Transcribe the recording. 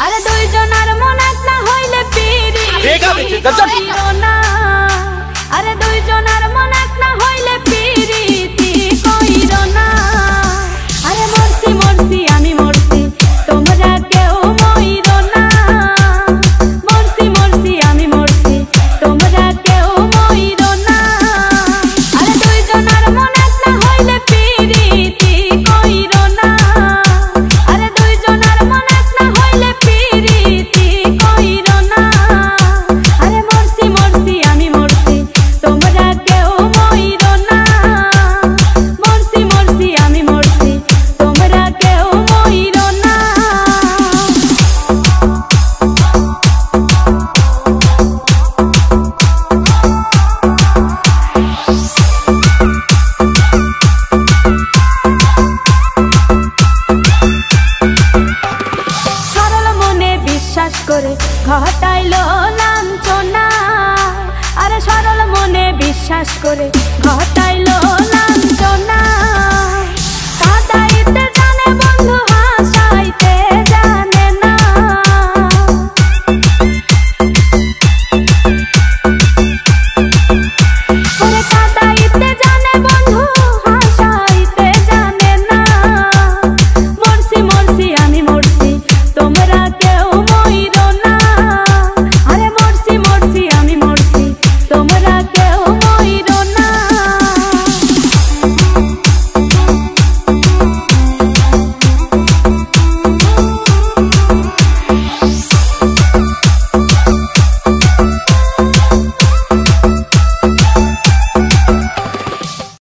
আরে দুইজনের মন এক না হইলে পিরি কইরো না। আরে দুইজনের মন এক না হইলে পিরিতি কইরো না। আরে মরছি মরছি আমি মরছি তোমরা কেউ মইরো না। মরছি মরছি আমি মরছি তোমরা কেউ মইরো না। আরে দুইজনের মন এক না হইলে পিরিতি কইরো না। আরে দুইজনের মন এক না হইলে পিরিতি কইরো না। আরে মরছি মরছি আমি মরছি তোমরা কেউ মইরো না। মরছি মরছি আমি মরছি তোমরা কেউ মইরো না। সরল মনে বিশ্বাস করে ঘটাইলো লাঞ্ছনা। আরে সরল মনে বিশ্বাস করে ঘটাইলো লাঞ্ছনা।